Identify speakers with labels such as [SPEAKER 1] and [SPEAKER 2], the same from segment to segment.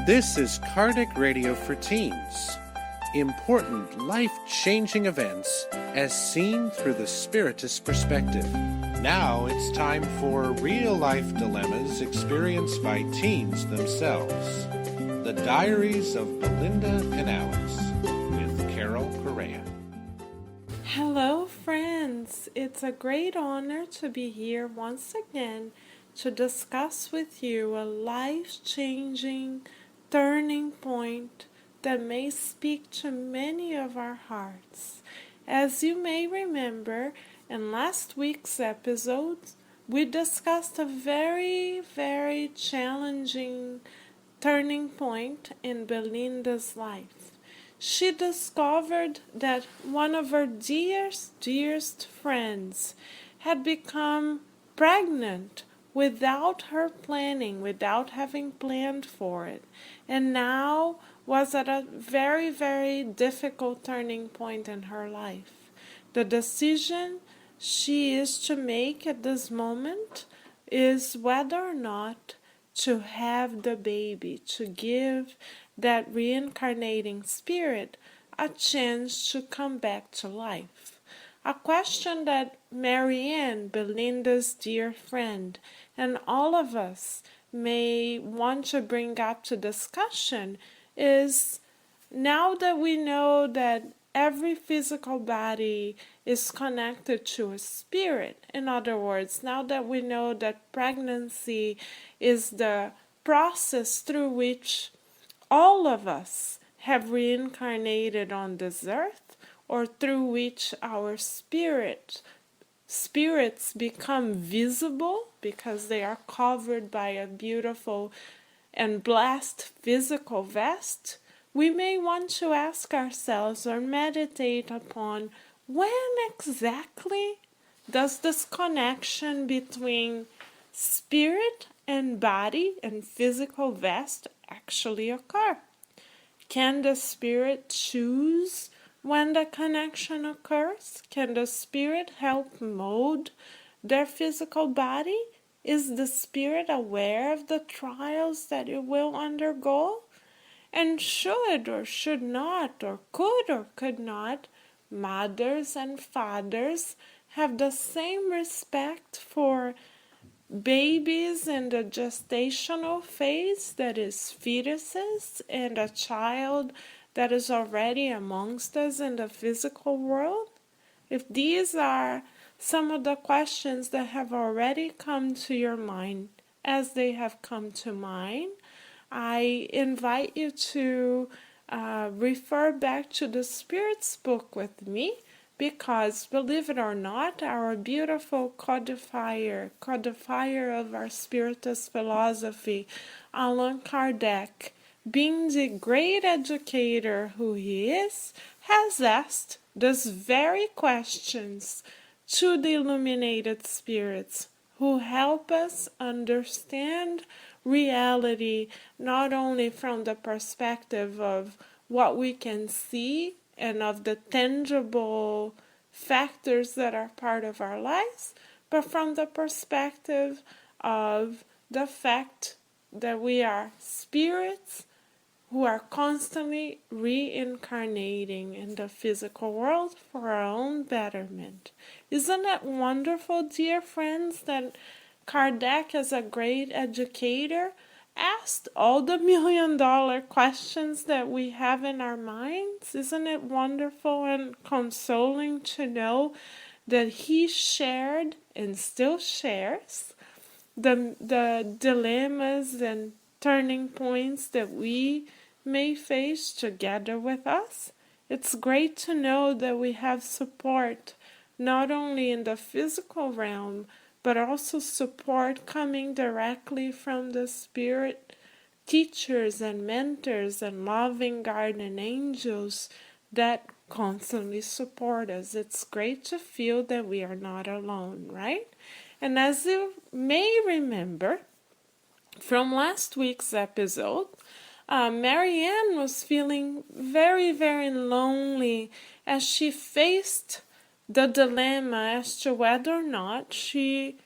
[SPEAKER 1] This is Kardec Radio for Teens. Important life-changing events as seen through the Spiritist perspective. Now it's time for real-life dilemmas experienced by teens themselves. The Diaries of Belinda and Alex with Carol Correa.
[SPEAKER 2] Hello friends, it's a great honor to be here once again to discuss with you a life-changing turning point that may speak to many of our hearts. As you may remember, in last week's episode, we discussed a very, very challenging turning point in Belinda's life. She discovered that one of her dearest friends had become pregnant without her planning, without having planned for it, and now was at a very, very difficult turning point in her life. The decision she is to make at this moment is whether or not to have the baby, to give that reincarnating spirit a chance to come back to life. A question that Marianne, Belinda's dear friend, and all of us may want to bring up to discussion is, now that we know that every physical body is connected to a spirit, in other words, now that we know that pregnancy is the process through which all of us have reincarnated on this earth, or through which our spirits become visible because they are covered by a beautiful and blessed physical vest, we may want to ask ourselves or meditate upon, when exactly does this connection between spirit and body and physical vest actually occur? Can the spirit choose when the connection occurs? Can the spirit help mold their physical body? Is the spirit aware of the trials that it will undergo? And should or should not, or could not, mothers and fathers have the same respect for babies in the gestational phase, that is fetuses, and a child that is already amongst us in the physical world? If these are some of the questions that have already come to your mind, as they have come to mine, I invite you to refer back to the Spirit's book with me, because, believe it or not, our beautiful codifier of our Spiritist philosophy, Allan Kardec, being the great educator who he is, has asked these very questions to the illuminated spirits who help us understand reality, not only from the perspective of what we can see and of the tangible factors that are part of our lives, but from the perspective of the fact that we are spirits who are constantly reincarnating in the physical world for our own betterment. Isn't it wonderful, dear friends, that Kardec, as a great educator, asked all the million-dollar questions that we have in our minds? Isn't it wonderful and consoling to know that he shared and still shares the dilemmas and turning points that we may face together with us? It's great to know that we have support not only in the physical realm, but also support coming directly from the spirit teachers and mentors and loving guardian angels that constantly support us. It's great to feel that we are not alone, right? And as you may remember from last week's episode, Marianne was feeling very, very lonely as she faced the dilemma as to whether or not she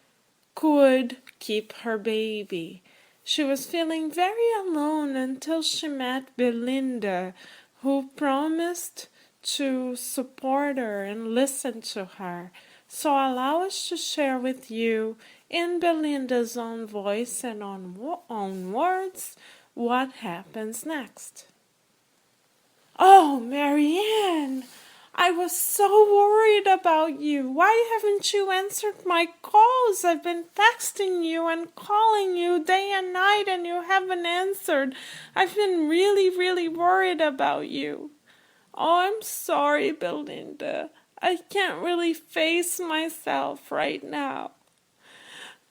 [SPEAKER 2] could keep her baby. She was feeling very alone until she met Belinda, who promised to support her and listen to her. So allow us to share with you, in Belinda's own voice and own words, what happens next. Oh, Marianne, I was so worried about you. Why haven't you answered my calls? I've been texting you and calling you day and night and you haven't answered. I've been really, really worried about you. Oh, I'm sorry, Belinda. I can't really face myself right now.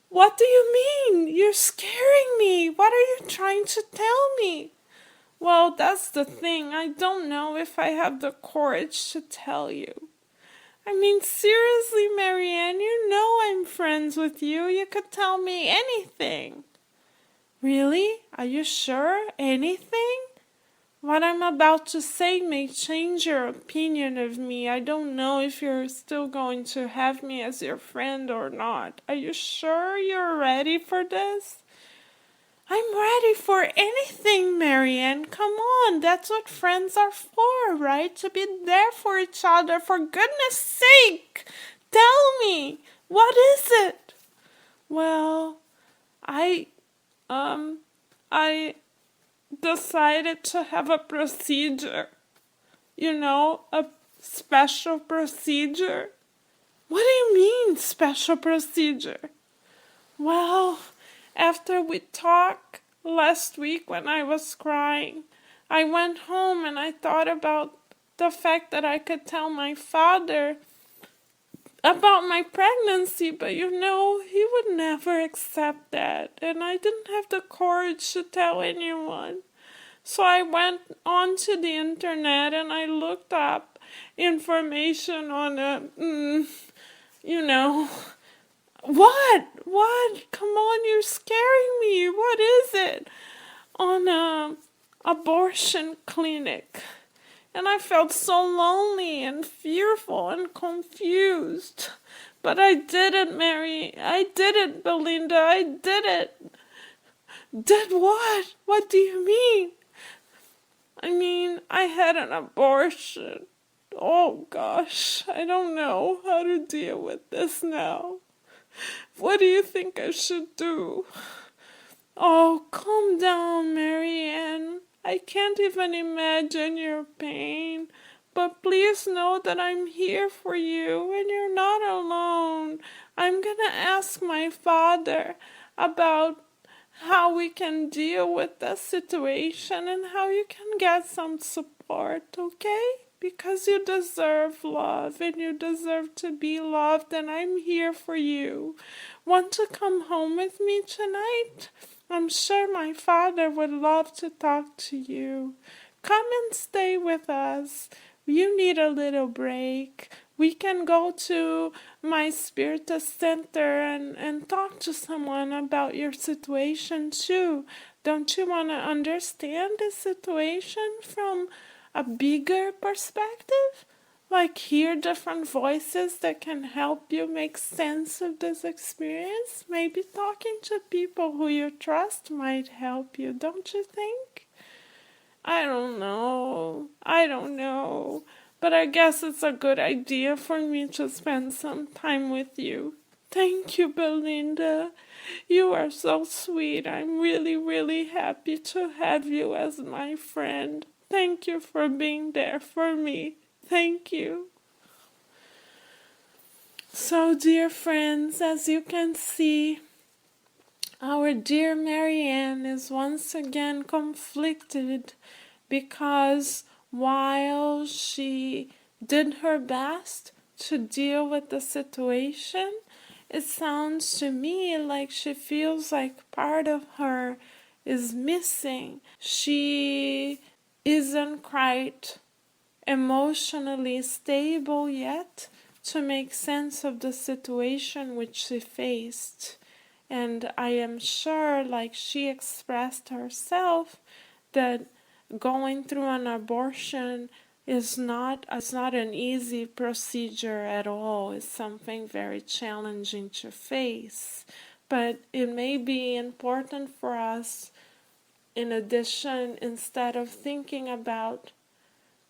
[SPEAKER 2] What do you mean? You're scaring me. What are you trying to tell me? Well, that's the thing. I don't know if I have the courage to tell you. I mean, seriously, Marianne, you know I'm friends with you. You could tell me anything. Really? Are you sure? Anything? What I'm about to say may change your opinion of me. I don't know if you're still going to have me as your friend or not. Are you sure you're ready for this? I'm ready for anything, Marianne. Come on, that's what friends are for, right? To be there for each other. For goodness sake, tell me, what is it? Well, I decided to have a procedure. You know, a special procedure. What do you mean, special procedure? Well, after we talked last week when I was crying, I went home and I thought about the fact that I could tell my father about my pregnancy, but you know, he would never accept that, and I didn't have the courage to tell anyone. So I went onto the internet and I looked up information on you know, What? Come on, you're scaring me. What is it? On a abortion clinic. And I felt so lonely and fearful and confused. But I did it, Mary. I did it, Belinda. I did it. Did what? What do you mean? I mean, I had an abortion. Oh gosh, I don't know how to deal with this now. What do you think I should do? Oh, calm down, Marianne. I can't even imagine your pain. But please know that I'm here for you and you're not alone. I'm gonna ask my father about how we can deal with the situation and how you can get some support, okay? Because you deserve love and you deserve to be loved, and I'm here for you. Want to come home with me tonight? I'm sure my father would love to talk to you. Come and stay with us. You need a little break. We can go to my Spiritist center and talk to someone about your situation too. Don't you want to understand the situation from a bigger perspective? Like hear different voices that can help you make sense of this experience? Maybe talking to people who you trust might help you, don't you think? I don't know. But I guess it's a good idea for me to spend some time with you. Thank you, Belinda. You are so sweet. I'm really, really happy to have you as my friend. Thank you for being there for me. Thank you. So, dear friends, as you can see, our dear Marianne is once again conflicted because while she did her best to deal with the situation, it sounds to me like she feels like part of her is missing. She isn't quite emotionally stable yet to make sense of the situation which she faced. And I am sure, like she expressed herself, that going through an abortion is not an easy procedure at all. It's something very challenging to face. but it may be important for us, in addition, instead of thinking about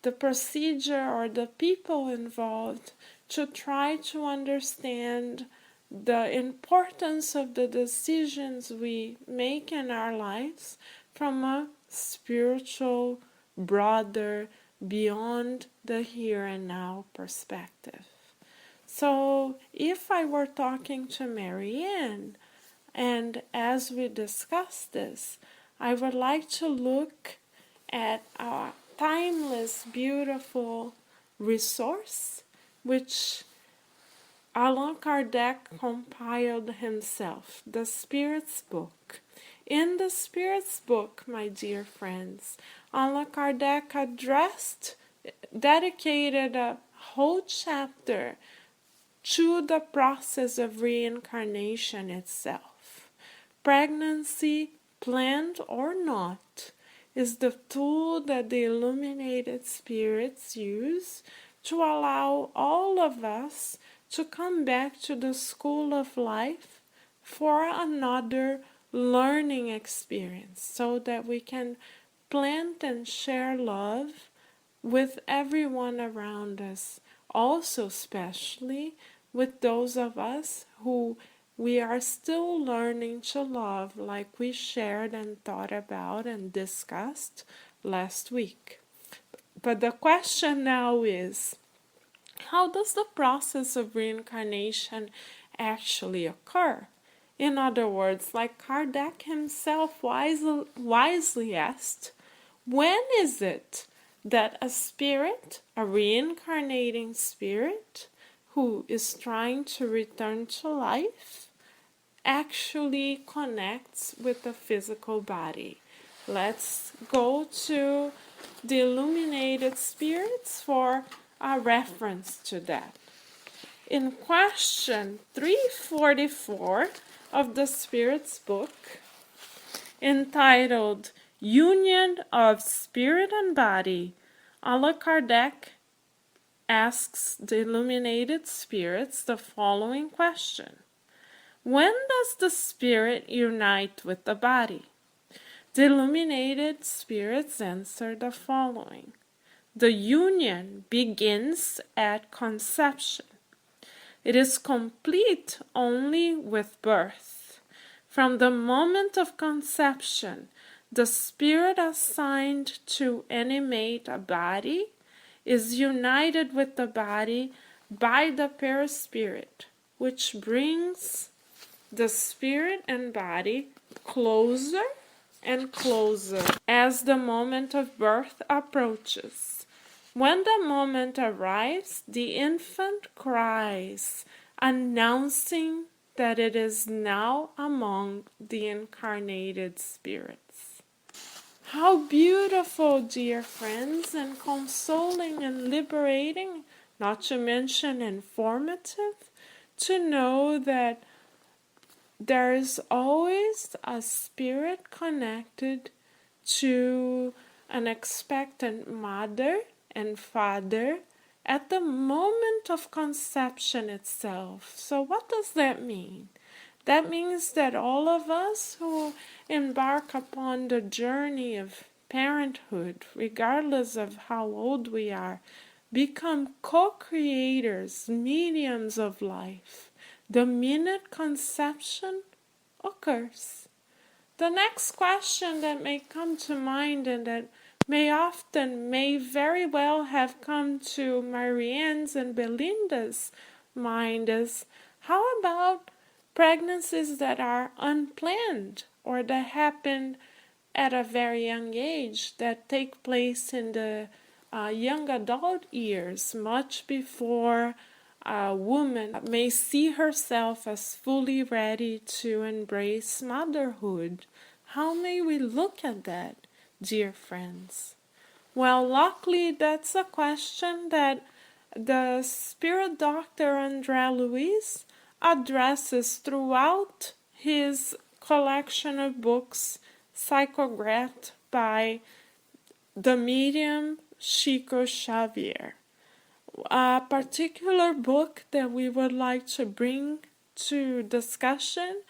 [SPEAKER 2] the procedure or the people involved, to try to understand the importance of the decisions we make in our lives from a spiritual, broader, beyond the here and now perspective. So if I were talking to Marianne, and as we discuss this, I would like to look at a timeless, beautiful resource which Allan Kardec compiled himself, the Spirit's Book. In the Spirit's Book, my dear friends, Allan Kardec dedicated a whole chapter to the process of reincarnation itself. Pregnancy, planned or not, is the tool that the illuminated spirits use to allow all of us to come back to the school of life for another learning experience, so that we can plant and share love with everyone around us, also especially with those of us who we are still learning to love, like we shared and thought about and discussed last week. But the question now is, how does the process of reincarnation actually occur? In other words, like Kardec himself wisely asked, when is it that a spirit, a reincarnating spirit, who is trying to return to life, actually connects with the physical body? Let's go to the illuminated spirits for a reference to that. In question 344 of the Spirit's Book, entitled Union of Spirit and Body, Allan Kardec asks the illuminated spirits the following question: when does the spirit unite with the body? The illuminated spirits answer the following: the union begins at conception. It is complete only with birth. From the moment of conception, the spirit assigned to animate a body is united with the body by the perispirit, which brings the spirit and body closer and closer as the moment of birth approaches. When the moment arrives, the infant cries, announcing that it is now among the incarnated spirits. How beautiful, dear friends, and consoling and liberating, not to mention informative, to know that there is always a spirit connected to an expectant mother and father at the moment of conception itself. So what does that mean? That means that all of us who embark upon the journey of parenthood, regardless of how old we are, become co-creators, mediums of life, the minute conception occurs. The next question that may come to mind, and that may very well have come to Marianne's and Belinda's mind, is how about pregnancies that are unplanned or that happen at a very young age, that take place in the young adult years, much before a woman may see herself as fully ready to embrace motherhood? How may we look at that, dear friends? Well, luckily, that's a question that the spirit doctor André Luiz addresses throughout his collection of books psychographed by the medium Chico Xavier. A particular book that we would like to bring to discussion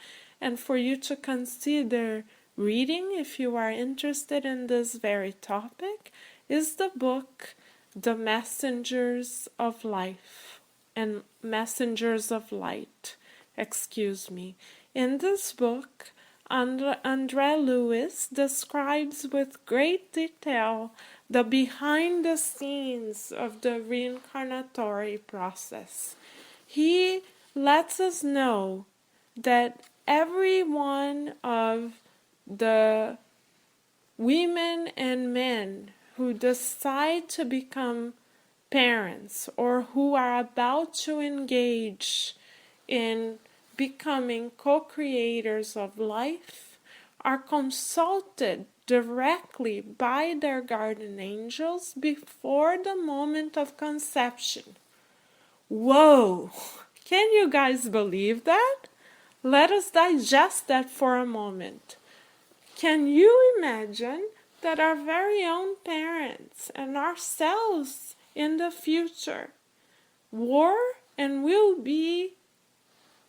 [SPEAKER 2] and for you to consider reading if you are interested in this very topic is the book The Messengers of Life and Messengers of Light. Excuse me. In this book, Andre Lewis describes with great detail the behind the scenes of the reincarnatory process. He lets us know that every one of the women and men who decide to become parents or who are about to engage in becoming co-creators of life are consulted directly by their guardian angels before the moment of conception. Whoa! Can you guys believe that? Let us digest that for a moment. Can you imagine that our very own parents and ourselves in the future were and will be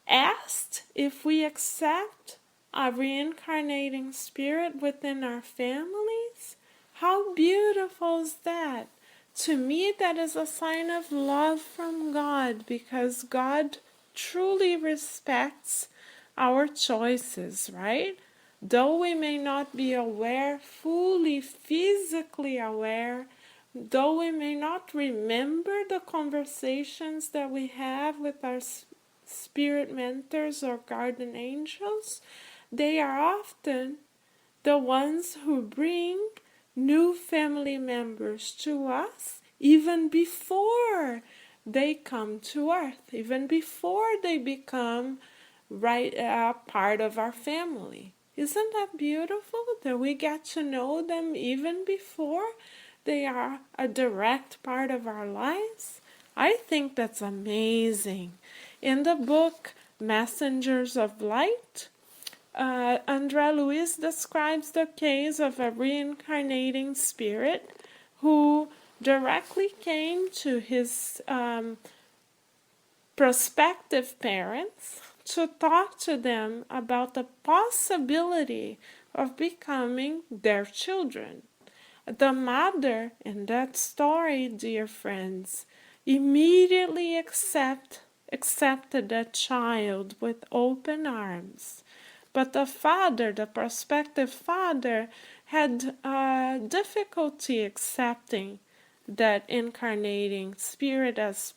[SPEAKER 2] asked if we accept a reincarnating spirit within our families? How beautiful is that? To me, that is a sign of love from God, because God truly respects our choices, right? Though we may not be aware, fully physically aware, though we may not remember the conversations that we have with our spirit mentors or guardian angels, they are often the ones who bring new family members to us even before they come to earth, even before they become part of our family. Isn't that beautiful that we get to know them even before they are a direct part of our lives? I think that's amazing. In the book Messengers of Light, Andre Luis describes the case of a reincarnating spirit who directly came to his prospective parents to talk to them about the possibility of becoming their children. The mother in that story, dear friends, immediately accepted that child with open arms. But the father, the prospective father, had difficulty accepting that incarnating spirit as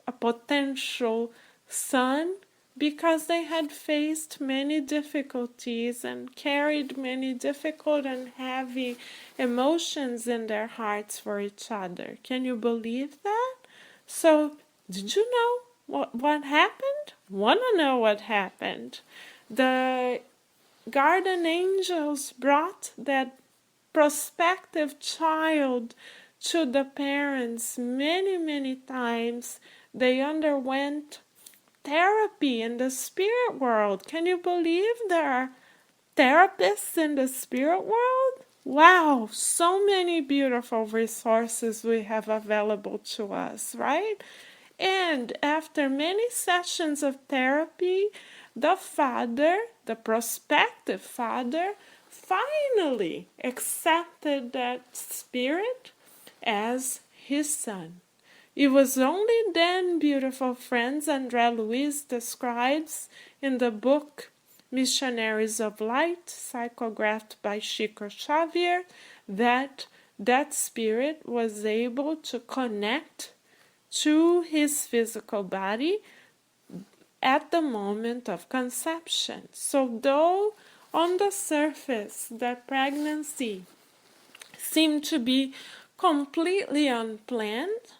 [SPEAKER 2] a potential son, because they had faced many difficulties and carried many difficult and heavy emotions in their hearts for each other. Can you believe that? So, did you know what happened? Want to know what happened? The guardian angels brought that prospective child to the parents many, many times. They underwent therapy in the spirit world. Can you believe there are therapists in the spirit world? Wow, so many beautiful resources we have available to us, right? And after many sessions of therapy, the father, the prospective father, finally accepted that spirit as his son. It was only then, beautiful friends, Andre Luis describes in the book Missionaries of Light, psychographed by Chico Xavier, that that spirit was able to connect to his physical body at the moment of conception. So though on the surface that pregnancy seemed to be completely unplanned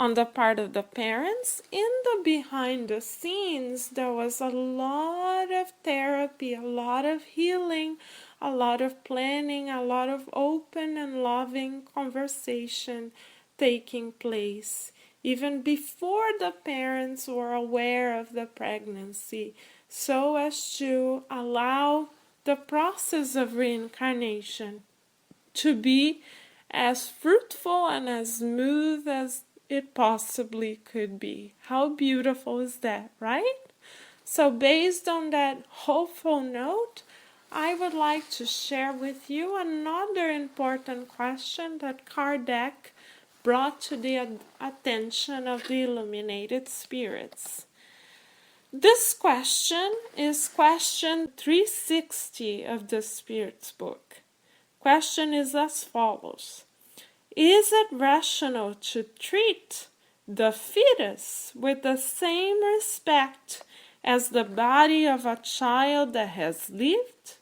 [SPEAKER 2] on the part of the parents, in the behind the scenes there was a lot of therapy, a lot of healing, a lot of planning, a lot of open and loving conversation taking place even before the parents were aware of the pregnancy, so as to allow the process of reincarnation to be as fruitful and as smooth as it possibly could be. How beautiful is that, right? So based on that hopeful note, I would like to share with you another important question that Kardec brought to the attention of the illuminated spirits. This question is question 360 of the Spirit's book. Question is as follows. Is it rational to treat the fetus with the same respect as the body of a child that has lived?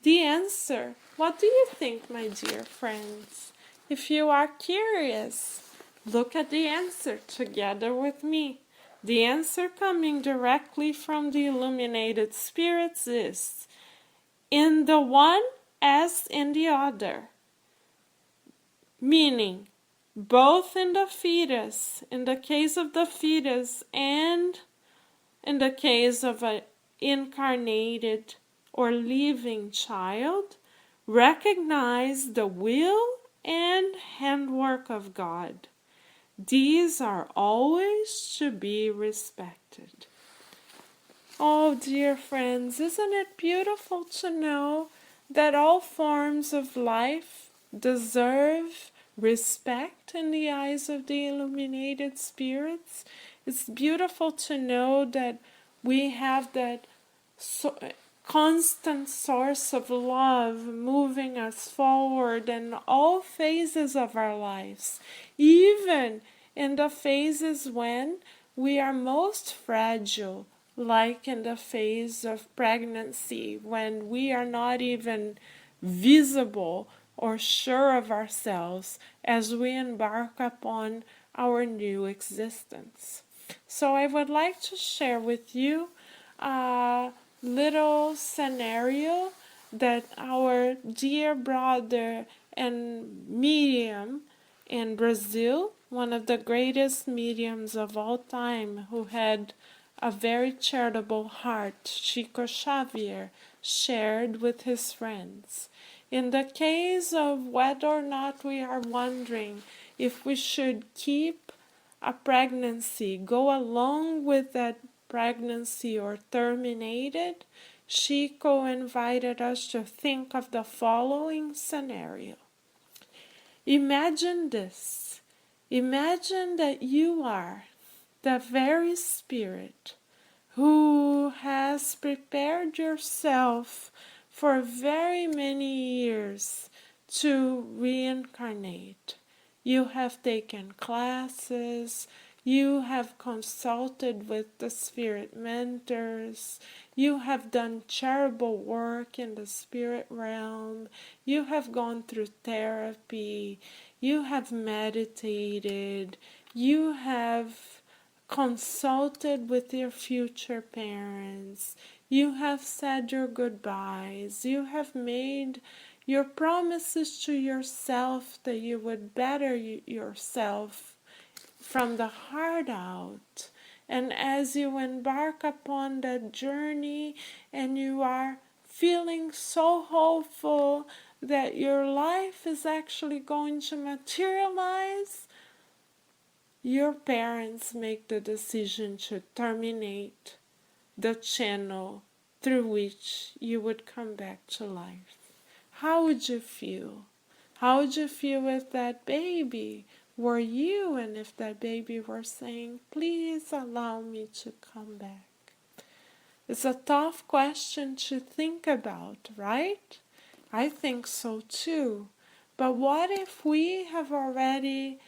[SPEAKER 2] The answer, what do you think, my dear friends? If you are curious, look at the answer together with me. The answer coming directly from the illuminated spirits is, in the one as in the other. Meaning, both in the fetus, in the case of the fetus, and in the case of an incarnated or living child, recognize the will and handwork of God. These are always to be respected. Oh, dear friends, isn't it beautiful to know that all forms of life deserve respect in the eyes of the illuminated spirits? It's beautiful to know that we have that constant source of love moving us forward in all phases of our lives, even in the phases when we are most fragile, like in the phase of pregnancy, when we are not even visible or sure of ourselves as we embark upon our new existence. So I would like to share with you a little scenario that our dear brother and medium in Brazil, one of the greatest mediums of all time, who had a very charitable heart, Chico Xavier, shared with his friends. In the case of whether or not we are wondering if we should keep a pregnancy, go along with that pregnancy or terminate it, Chico invited us to think of the following scenario. Imagine this. Imagine that you are the very spirit who has prepared yourself for very many years to reincarnate. You have taken classes, you have consulted with the spirit mentors, you have done charitable work in the spirit realm, you have gone through therapy, you have meditated, you have consulted with your future parents, you have said your goodbyes, you have made your promises to yourself that you would better yourself from the heart out. And as you embark upon that journey and you are feeling so hopeful that your life is actually going to materialize, your parents make the decision to terminate the channel through which you would come back to life. How would you feel? How would you feel if that baby were you and if that baby were saying, please allow me to come back? It's a tough question to think about, right? I think so too. But what if we have already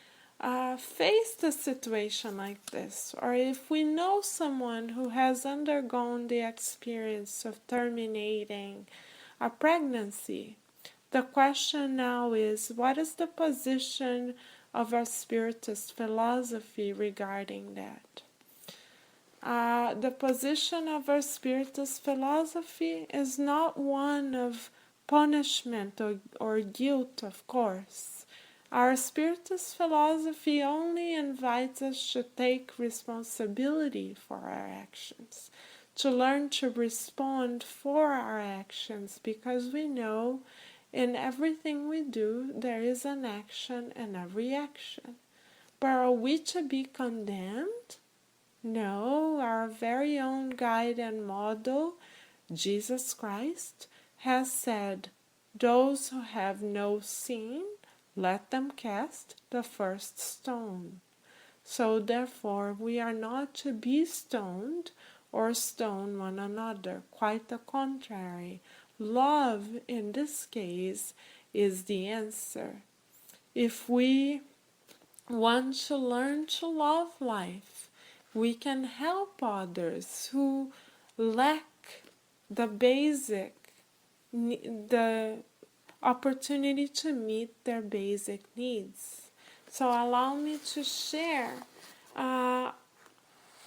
[SPEAKER 2] faced a situation like this, or if we know someone who has undergone the experience of terminating a pregnancy? The question now is, what is the position of our Spiritist philosophy regarding that? The position of our Spiritist philosophy is not one of punishment or guilt, of course. Our Spiritist philosophy only invites us to take responsibility for our actions, to learn to respond for our actions, because we know in everything we do there is an action and a reaction. But are we to be condemned? No, our very own guide and model, Jesus Christ, has said, "Those who have no sin, let them cast the first stone." So therefore we are not to be stoned or stone one another. Quite the contrary. Love, in this case, is the answer. If we want to learn to love life, we can help others who lack the the opportunity to meet their basic needs. So allow me to share uh,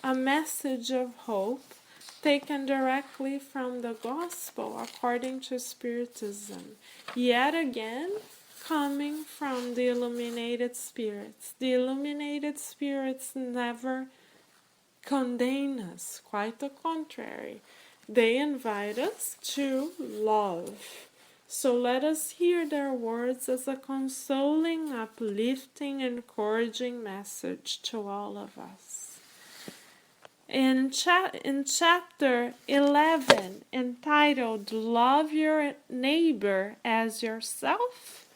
[SPEAKER 2] a message of hope taken directly from the Gospel according to Spiritism. Yet again, coming from the illuminated spirits. The illuminated spirits never condemn us, quite the contrary. They invite us to love. So let us hear their words as a consoling, uplifting, encouraging message to all of us. In chapter 11, entitled Love Your Neighbor as Yourself,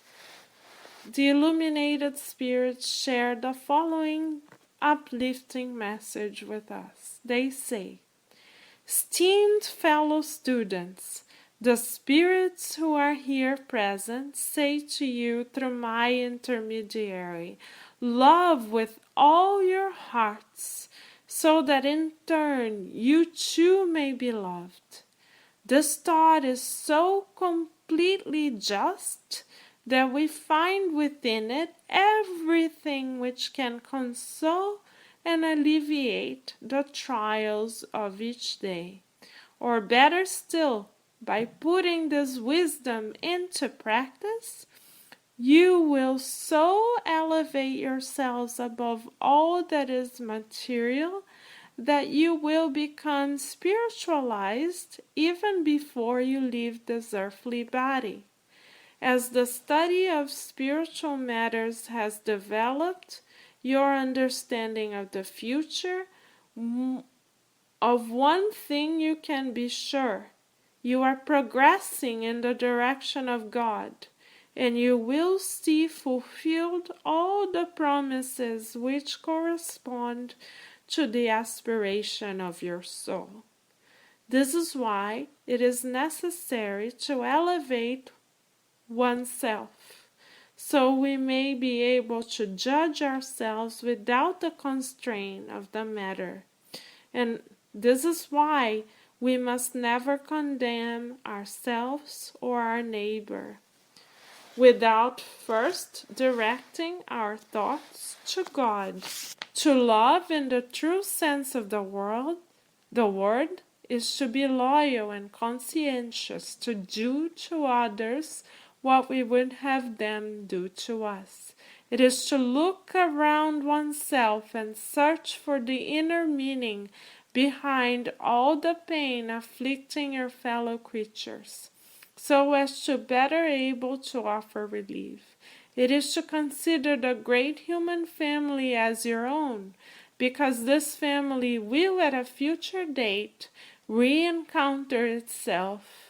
[SPEAKER 2] the illuminated spirits share the following uplifting message with us. They say, "Esteemed fellow students, the spirits who are here present say to you through my intermediary, love with all your hearts, so that in turn you too may be loved." This thought is so completely just that we find within it everything which can console and alleviate the trials of each day. Or better still, by putting this wisdom into practice, you will so elevate yourselves above all that is material that you will become spiritualized even before you leave this earthly body. As the study of spiritual matters has developed, your understanding of the future, of one thing you can be sure: you are progressing in the direction of God, and you will see fulfilled all the promises which correspond to the aspiration of your soul. This is why it is necessary to elevate oneself, so we may be able to judge ourselves without the constraint of the matter. And this is why we must never condemn ourselves or our neighbor without first directing our thoughts to God. To love in the true sense of the word is to be loyal and conscientious, to do to others what we would have them do to us. It is to look around oneself and search for the inner meaning behind all the pain afflicting your fellow creatures, so as to better able to offer relief. It is to consider the great human family as your own, because this family will at a future date re-encounter itself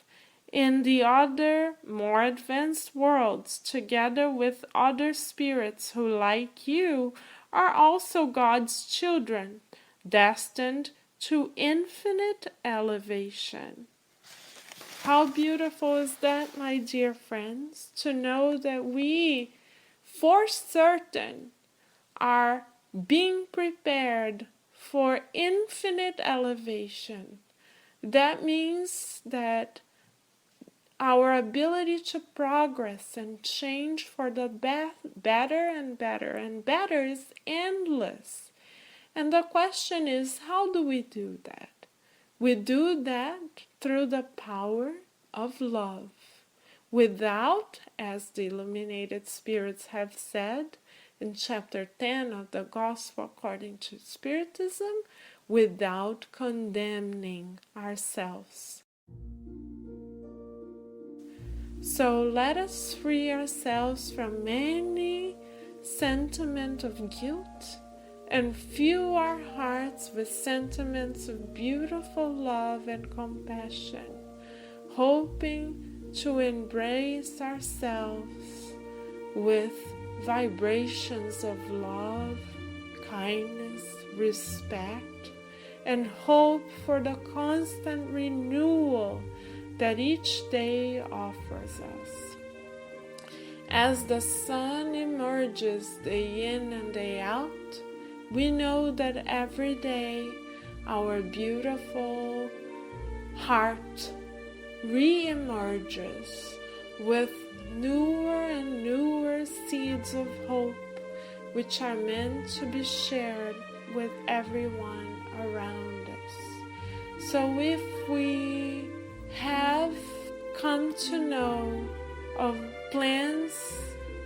[SPEAKER 2] in the other, more advanced worlds, together with other spirits who, like you, are also God's children, destined to infinite elevation. How beautiful is that, my dear friends, to know that we, for certain, are being prepared for infinite elevation. That means that our ability to progress and change for the better and better and better is endless. And the question is, how do we do that? We do that through the power of love. Without, as the illuminated spirits have said in chapter 10 of the Gospel according to Spiritism, without condemning ourselves. So let us free ourselves from any sentiment of guilt and fill our hearts with sentiments of beautiful love and compassion, hoping to embrace ourselves with vibrations of love, kindness, respect, and hope for the constant renewal that each day offers us. As the sun emerges day in and day out, we know that every day our beautiful heart re-emerges with newer and newer seeds of hope, which are meant to be shared with everyone around us. So if we have come to know of plans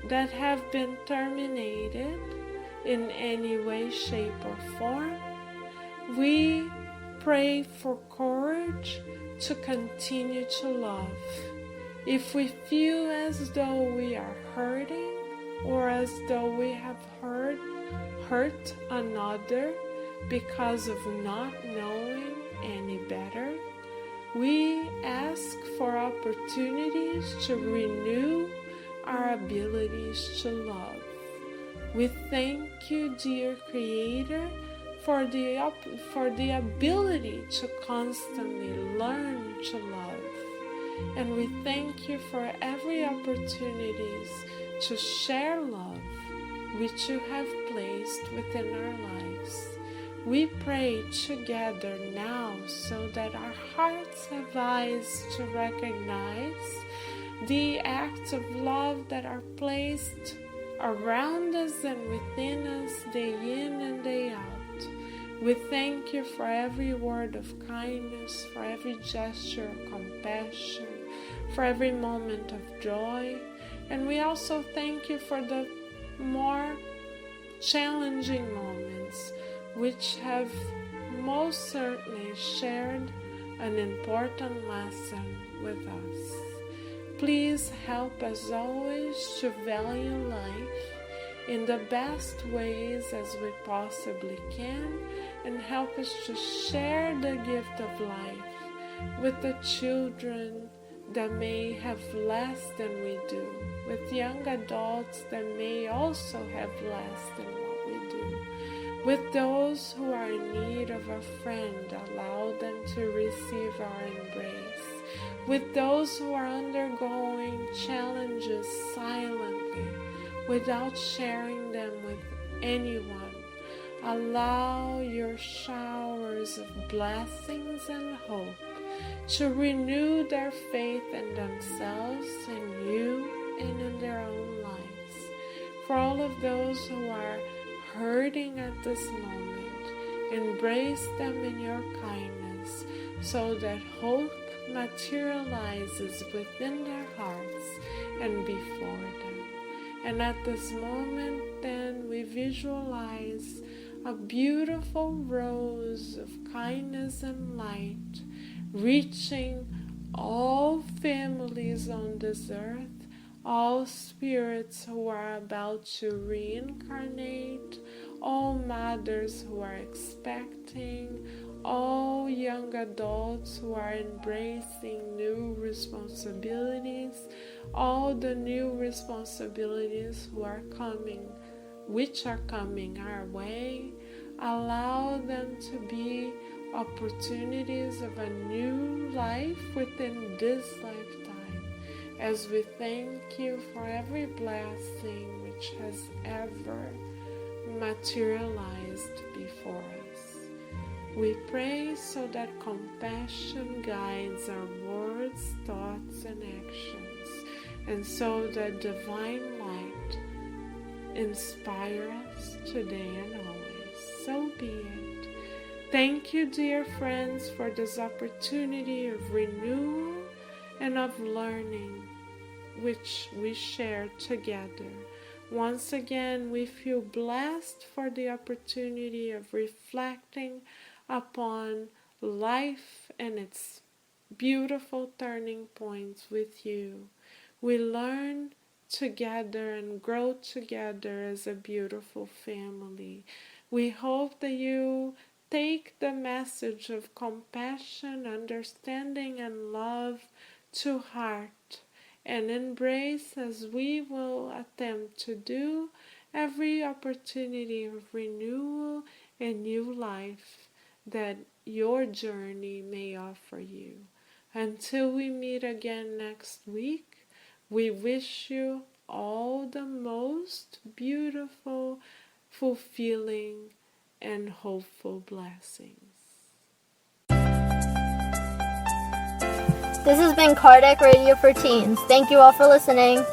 [SPEAKER 2] that have been terminated in any way, shape, or form, we pray for courage to continue to love. If we feel as though we are hurting or as though we have hurt another because of not knowing any better, we ask for opportunities to renew our abilities to love. We thank you, dear Creator, for the ability to constantly learn to love. And we thank you for every opportunities to share love which you have placed within our lives. We pray together now so that our hearts have eyes to recognize the acts of love that are placed around us and within us day in and day out. We thank you for every word of kindness, for every gesture of compassion, for every moment of joy. And we also thank you for the more challenging moments which have most certainly shared an important lesson with us. Please help us always to value life in the best ways as we possibly can, and help us to share the gift of life with the children that may have less than we do, with young adults that may also have less than what we do. With those who are in need of a friend, allow them to receive our embrace. With those who are undergoing challenges silently, without sharing them with anyone, allow your showers of blessings and hope to renew their faith in themselves, in you, and in their own lives. For all of those who are hurting at this moment, embrace them in your kindness so that hope materializes within their hearts and before them. And at this moment, then, we visualize a beautiful rose of kindness and light reaching all families on this earth, all spirits who are about to reincarnate, all mothers who are expecting, all young adults who are embracing new responsibilities, all the new responsibilities which are coming our way. Allow them to be opportunities of a new life within this lifetime, as we thank you for every blessing which has ever materialized before us. We pray so that compassion guides our words, thoughts, and actions, and so that divine light inspire us today and always. So be it. Thank you, dear friends, for this opportunity of renewal and of learning which we share together. Once again, we feel blessed for the opportunity of reflecting upon life and its beautiful turning points with you. We learn together and grow together as a beautiful family. We hope that you take the message of compassion, understanding, and love to heart and embrace, as we will attempt to do, every opportunity of renewal and new life that your journey may offer you. Until we meet again next week, we wish you all the most beautiful, fulfilling, and hopeful blessings.
[SPEAKER 3] This has been Kardec Radio for Teens. Thank you all for listening.